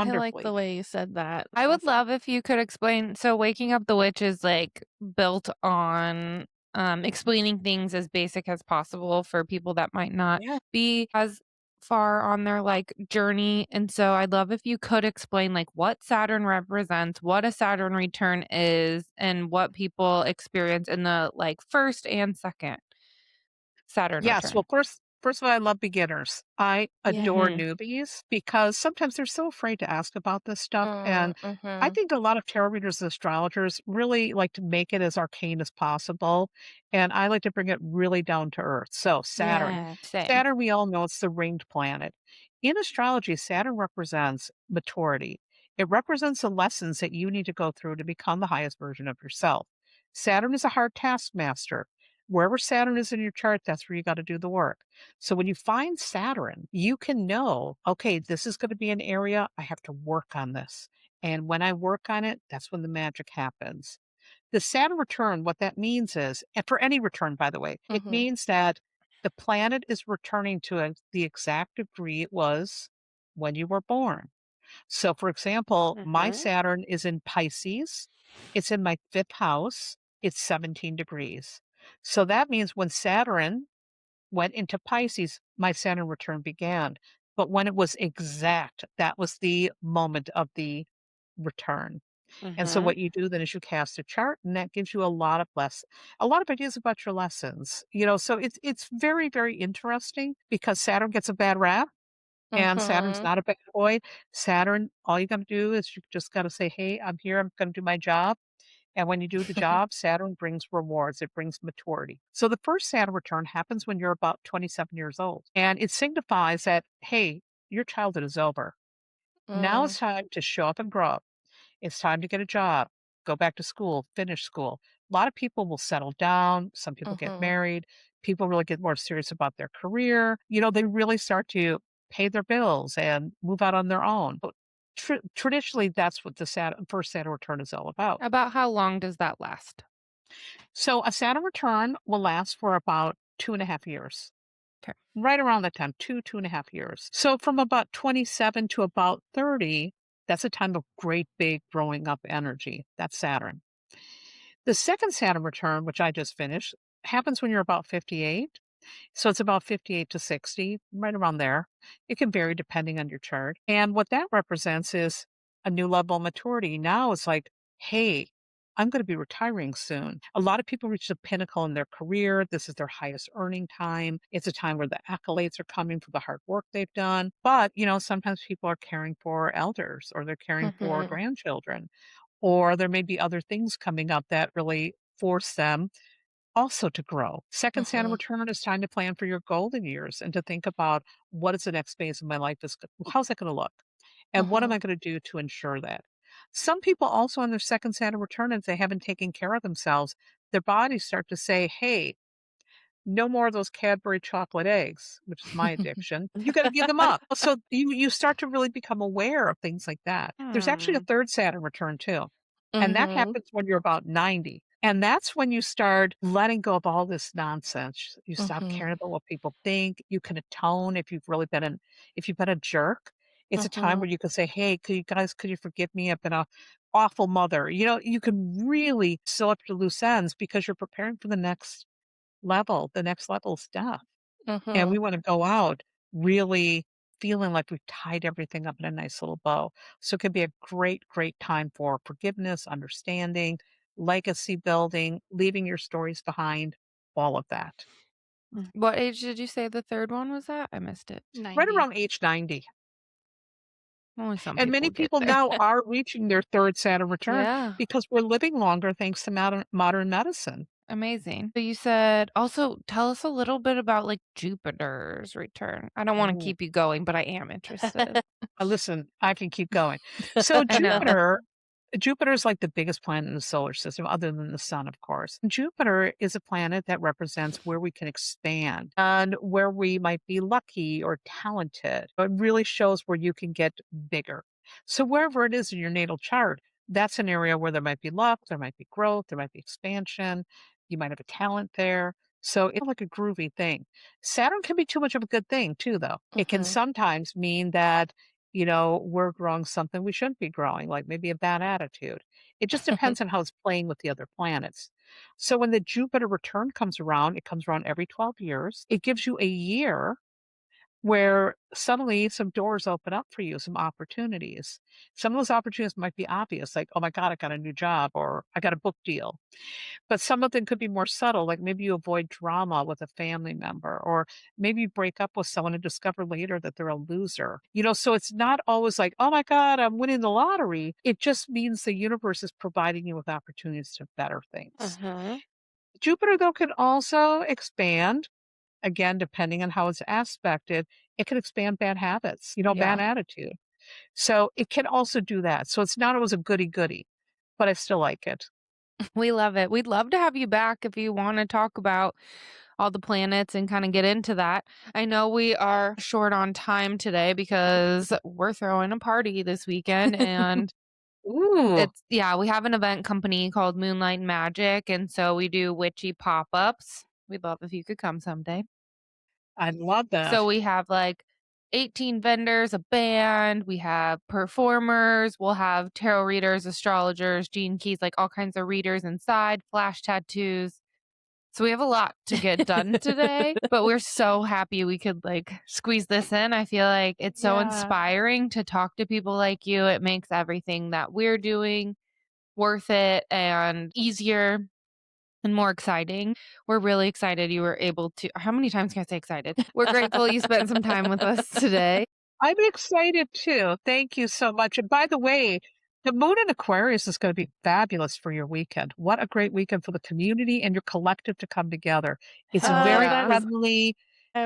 I like the wonderfully. way you said that. I would Awesome. love if you could explain so Waking Up the Witch is, like, built on, explaining things as basic as possible for people that might not Yeah. be as far on their, like, journey, and so I'd love if you could explain, like, what Saturn represents, what a Saturn return is, and what people experience in the, like, 1st and 2nd Saturn Yes, well, return. first of all, I love beginners. I adore Mhm. newbies because sometimes they're so afraid to ask about this stuff, and I Mhm. think a lot of tarot readers and astrologers really like to make it as arcane as possible, and I like to bring it really down to earth. So, Saturn. Yeah. Same. Saturn, we all know it's the ringed planet. In astrology, Saturn represents maturity. It represents the lessons that you need to go through to become the highest version of yourself. Saturn is a hard taskmaster. Wherever Saturn is in your chart, that's where you got to do the work. So when you find Saturn, you can know, okay, this is going to be an area I have to work on this. And when I work on it, that's when the magic happens. The Saturn return, what that means is, and for any return, by the way, it Mhm. means that the planet is returning to the exact degree it was when you were born. So, for example, my Mhm. Saturn is in Pisces. It's in my fifth house. It's 17 degrees. So that means when Saturn went into Pisces, my Saturn return began. But when it was exact, that was the moment of the return. And so Mhm. what you do then is you cast a chart and that gives you a lot of ideas about your lessons. So it's very, very interesting because Saturn gets a bad rap and Saturn's Mhm. not a bad boy. Saturn, all you gotta do is you just gotta say, "Hey, I'm here, I'm gonna do my job." And when you do the job, Saturn brings rewards, it brings maturity. So the first Saturn return happens when you're about 27 years old. And it signifies that, hey, your childhood is over. Now Mm. it's time to show up and grow up. It's time to get a job, go back to school, finish school. A lot of people will settle down. Some people get Mhm. married. People really get more serious about their career. They really start to pay their bills and move out on their own. But traditionally, that's what the first Saturn return is all about. About how long does that last? So a Saturn return will last for about 2.5 years. 'Kay. Right around that time, 2.5 years. So from about 27 to about 30, that's a time of great big growing up energy. That's Saturn. The second Saturn return, which I just finished, happens when you're about 58. So it's about 58 to 60, right around there. It can vary depending on your chart. And what that represents is a new level of maturity. Now it's like, hey, I'm going to be retiring soon. A lot of people reach the pinnacle in their career. This is their highest earning time. It's a time where the accolades are coming for the hard work they've done. But, sometimes people are caring for elders or they're caring for Mhm. grandchildren, or there may be other things coming up that really force them also to grow. Second Saturn Mhm. return is time to plan for your golden years and to think about what is the next phase of my life how's it going to look? And what am Mhm. I going to do to ensure that? Some people also on their second Saturn return, if they haven't taken care of themselves, their bodies start to say, hey, no more of those Cadbury chocolate eggs, which is my addiction. You gotta give them up. So you start to really become aware of things like that. There's actually a Hmm. third Saturn return too, and that Mhm. happens when you're about 90. And that's when you start letting go of all this nonsense. You stop Mhm. caring about what people think. You can atone if you've been a jerk. It's a time Mhm. where you can say, "Hey, could you forgive me? I've been a awful mother." You can really sew up your loose ends because you're preparing for the next level is death. And Mhm. we wanna go out really feeling like we've tied everything up in a nice little bow. So it can be a great, great time for forgiveness, understanding, legacy building, leaving your stories behind, all of that. What age did you say the 3rd one was at? I missed it. Right 90. around age 90. Only some And many people get people there. now are reaching their 3rd Saturn return Yeah. because we're living longer thanks to modern medicine. Amazing. So you said also tell us a little bit about like Jupiter's return. I don't want to Oh, keep you going, but I am interested. listen, I can keep going. So I know. Jupiter is like the biggest planet in the solar system, other than the sun, of course. Jupiter is a planet that represents where we can expand and where we might be lucky or talented. It really shows where you can get bigger. So wherever it is in your natal chart, that's an area where there might be luck, there might be growth, there might be expansion. You might have a talent there. So it's like a groovy thing. Saturn can be too much of a good thing too, though. It can Mhm. sometimes mean that we're growing something we shouldn't be growing, like maybe a bad attitude. It just depends on how it's playing with the other planets. So when the Jupiter return comes around, it comes around every 12 years. It gives you a year where suddenly some doors open up for you, some opportunities. Some of those opportunities might be obvious, like, oh my God, I got a new job or I got a book deal. But some of them could be more subtle, like maybe you avoid drama with a family member, or maybe you break up with someone and discover later that they're a loser. So it's not always like, oh my God, I'm winning the lottery. It just means the universe is providing you with opportunities to better things. Mhm. Jupiter, though, can also expand, again, depending on how it's aspected, it can expand bad habits, bad Yeah. attitude. So it can also do that. So it's not always a goody goody, but I still like it. We love it. We'd love to have you back if you want to talk about all the planets and kind of get into that. I know we are short on time today because we're throwing a party this weekend and Ooh, yeah, we have an event company called Moonlight Magic and so we do witchy pop-ups. We'd love if you could come someday. I love So that. we have like 18 vendors, a band, we have performers, we'll have tarot readers, astrologers, gene keys, like all kinds of readers inside, flash tattoos. So we have a lot to get done today, but we're so happy we could like squeeze this in. I feel like it's so Yeah. inspiring to talk to people like you. It makes everything that we're doing worth it and easier and more exciting. We're really excited you were able to how many times can I say excited? We're grateful you spent some time with us today. I'm excited too. Thank you so much. And by the way, the moon in Aquarius is going to be fabulous for your weekend. What a great weekend for the community and your collective to come together. It's Hell very That yeah. is friendly,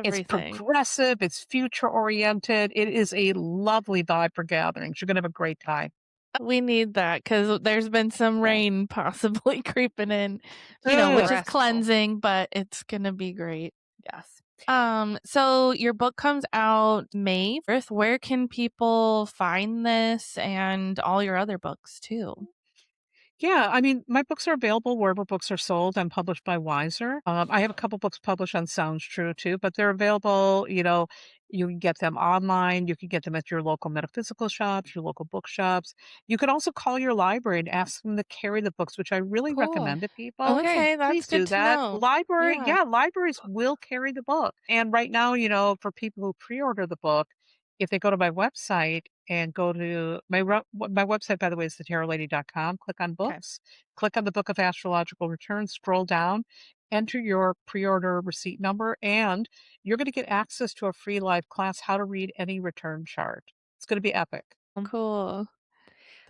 it's everything. progressive, it's future oriented. It is a lovely vibe for gatherings. You're going to have a great time. We need that because there's been some Yeah. rain possibly creeping in, which Ugh. is Stressful. cleansing, but it's gonna be great. Yes. So your book comes out May 4th. Where can people find this and all your other books too? Yeah, I mean, my books are available wherever books are sold. I'm published by Wiser. I have a couple books published on Sounds True too, but they're available. You can get them online. You can get them at your local metaphysical shops, your local bookshops. You can also call your library and ask them to carry the books, which I really Cool. recommend to people. Okay. Okay, that's Please good do to that. know. Library, Yeah. yeah, libraries will carry the book. And right now, for people who pre-order the book, if they go to my website and go to my website, by the way, is thetarolady.com, click on Okay. books, click on the Book of Astrological Returns, scroll down, enter your pre-order receipt number, and you're going to get access to a free live class, how to read any return chart. It's going to be epic. Cool.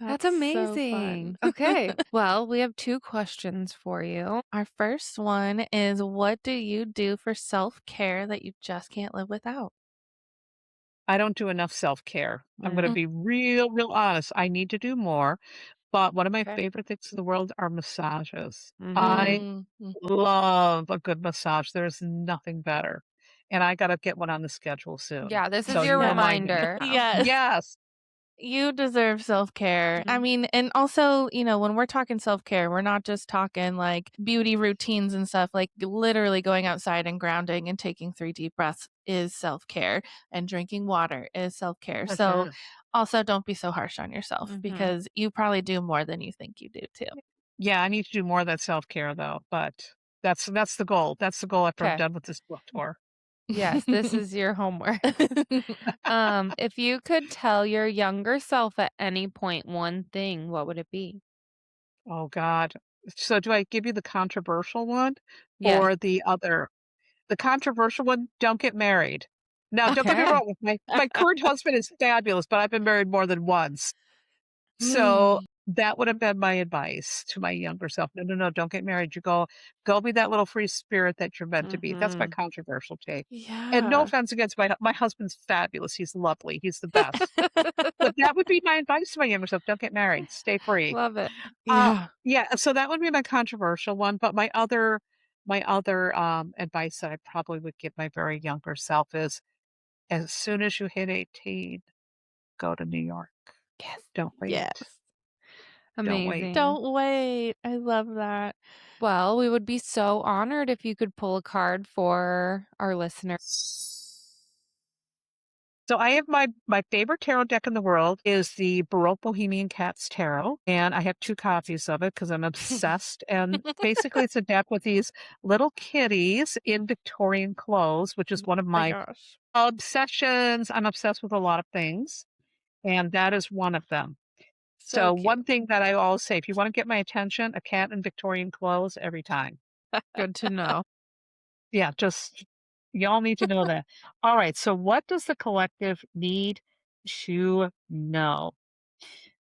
That's That's so fun. amazing. Okay. Well, we have two questions for you. Our first one is what do you do for self-care that you just can't live without? I don't do enough self-care. I'm going to Mm, be real, real honest. I need to do more. But one of my okay. favorite things in the world are massages. I Mhm. Mm. love a good massage. There's nothing better. And I gotta get one on the schedule soon. Yeah, this is So your you Yes. remind me. reminder now. Yes. Yes. You deserve self-care. I Mhm. mean, and also, when we're talking self-care, we're not just talking like beauty routines and stuff, like literally going outside and grounding and taking 3 deep breaths is self-care and drinking water is self-care. So Mhm. also don't be so harsh on yourself Mhm. because you probably do more than you think you do too. Yeah, I need to do more of that self-care though, but that's the goal. That's the goal after I'm Okay. done with this book tour. Yes, this is your homework. If you could tell your younger self at any point one thing, what would it be? Oh god. So do I give you the controversial one Yes. or the other? The controversial one, don't get married. Now, don't get me Okay. wrong, my current husband is fabulous, but I've been married more than once. So That would have been my advice to my younger self. No, no, no, don't get married. You go be that little free spirit that you're meant to be. That's my controversial take. And no Yeah. offense against my husband's fabulous. He's lovely. He's the best. But that would be my advice to my younger self. Don't get married. Stay free. Love it. Yeah. Yeah, so that would be my controversial one. But my other advice that I probably would give my very younger self is as soon as you hit 18, go to New York. Yes. Don't wait. Yes. Don't wait. Amazing. Don't wait. I love that. Well, we would be so honored if you could pull a card for our listeners. So I have my favorite tarot deck in the world is the Baroque Bohemian Cats Tarot, and I have 2 copies of it because I'm obsessed. And basically, it's a deck with these little kitties in Victorian clothes, which is one of my gosh. obsessions. I'm obsessed with a lot of things, and that is one of them. So cute. one thing that I always say, if you want to get my attention, a cat in Victorian clothes every time. Good to know. Yeah, just y'all need to know that. All right, so what does the collective need to know?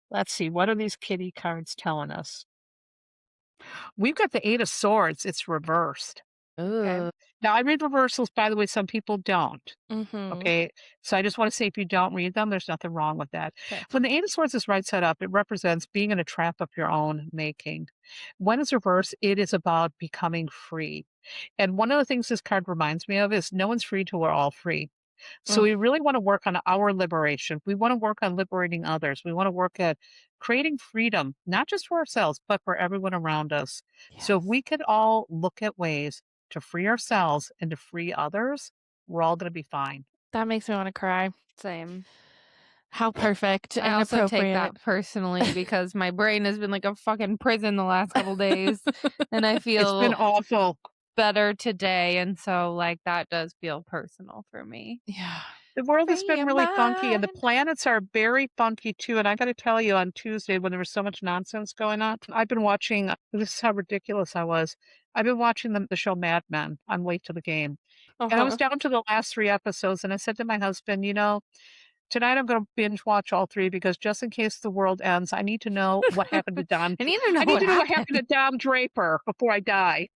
Let's see, what are these kitty cards telling us? We've got the 8 of Swords, it's reversed. Ooh. Now, I read reversals, by the way, some people don't. Mm-hmm. Okay, so I just want to say if you don't read them, there's nothing wrong with that. Okay. When the 8 of Swords is right side up, it represents being in a trap of your own making. When it's reversed, it is about becoming free. And one of the things this card reminds me of is no one's free till we're all free. So we really want to work on our liberation. We want to work on liberating others. We want to work at creating freedom, not just for ourselves, but for everyone around us. So if we could all look at ways to free ourselves and to free others, we're all going to be fine. That makes me want to cry. Same. How perfect I and also take appropriate. that personally because my brain has been like a fucking prison the last couple days, and I It's been feel awful. better today, and so like that does feel personal for me. Yeah. The world has Free been your really funky, and the mind. planets are very funky too. And I got to tell you, on Tuesday, when there was so much nonsense going on, I've been watching. This is how ridiculous I was. I've been watching the show Mad Men. I'm late to the game. And I was down to the last 3 episodes, and I said to my husband, tonight I'm going to binge watch all 3 because just in case the world ends, I need to know what happened to Don. I need to know I need what to know what happened. happened to Don Draper before I die.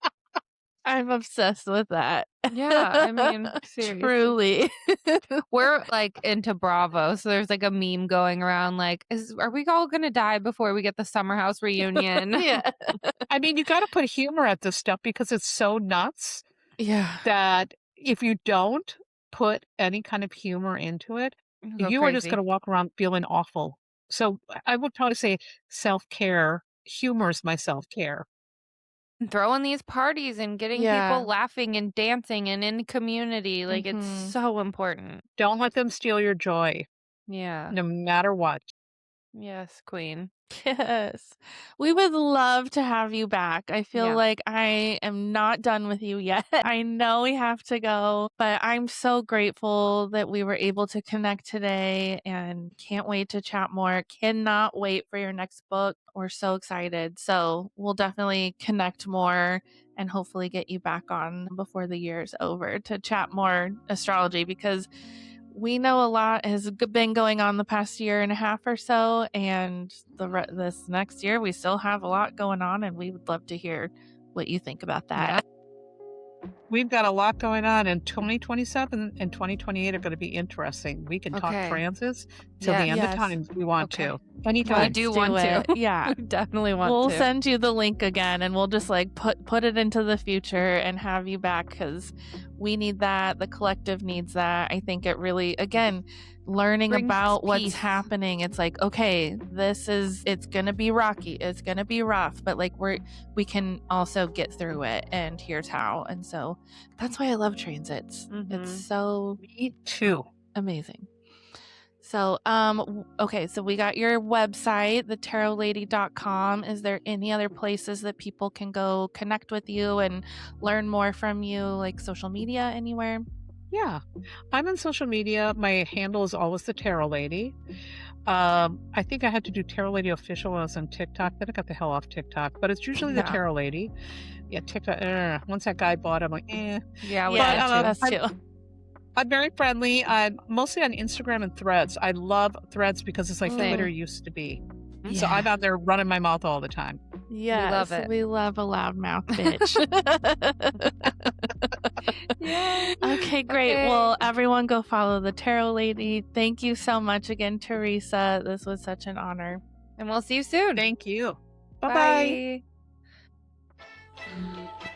I'm obsessed with that. Yeah, I mean, seriously. Truly. We're like into Bravo, so there's like a meme going around like, are we all gonna die before we get the summer house reunion? Yeah. I mean, you got to put humor at this stuff because it's so nuts Yeah. that if you don't put any kind of humor into it, Go you are just crazy. going to walk around feeling awful. So I would probably say self-care. Humor is my self-care. Throwing these parties and getting Yeah. people laughing and dancing and in community, like it's so important. Don't let them steal your joy, Yeah. no matter what. Yes, queen. Yes. We would love to have you back. I feel Yeah. like I am not done with you yet. I know we have to go, but I'm so grateful that we were able to connect today and can't wait to chat more. Cannot wait for your next book. We're so excited. So we'll definitely connect more and hopefully get you back on before the year is over to chat more astrology because we know a lot has been going on the past year and a half or so, and this next year we still have a lot going on, and we would love to hear what you think about that. We've got a lot going on, and 2027 and 2028 are going to be interesting. We can talk Okay. transits till the end of time if we want to. Anytime. I do want to. Yeah. We definitely want We'll to. send you the link again, and we'll just like put it into the future and have you back because we need that. The collective needs that. I think it really, again, learning Brings about what's peace. happening. It's like, okay, it's gonna be rocky, it's gonna be rough, but like we can also get through it, and here's how. And so that's why I love transits. It's so Me too. amazing. So okay, so we got your website, thetarotlady.com. Is there any other places that people can go connect with you and learn more from you, like social media, anywhere? Yeah, I'm on social media. My handle is always the Tarot Lady. I think I had to do Tarot Lady official when I was on TikTok. Then I got the hell off TikTok, but it's usually the Tarot Lady. Yeah, TikTok. Once that guy bought it, I'm like, eh. Yeah, That's too. I'm very friendly. I'm mostly on Instagram and Threads. I love Threads because it's like Twitter used to be. So I'm out there running my mouth all the time. Yes, love it. we love a loudmouth bitch. Yeah. Okay, great. Okay. Well, everyone go follow the Tarot Lady. Thank you so much again, Theresa. This was such an honor. And we'll see you soon. Thank you. Bye-bye.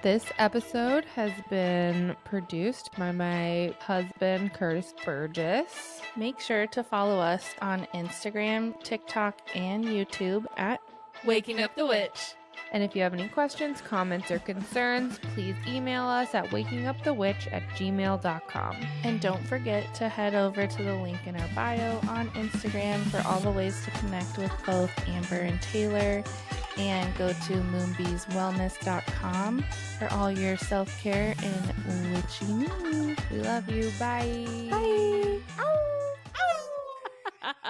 This episode has been produced by my husband, Curtis Burgess. Make sure to follow us on Instagram, TikTok, and YouTube at Waking Up the Witch. And if you have any questions, comments, or concerns, please email us at wakingupthewitch@gmail.com. And don't forget to head over to the link in our bio on Instagram for all the ways to connect with both Amber and Taylar. And go to moonbeeswellness.com for all your self-care and witchy news. We love you. Bye. Bye. Ow. Ow.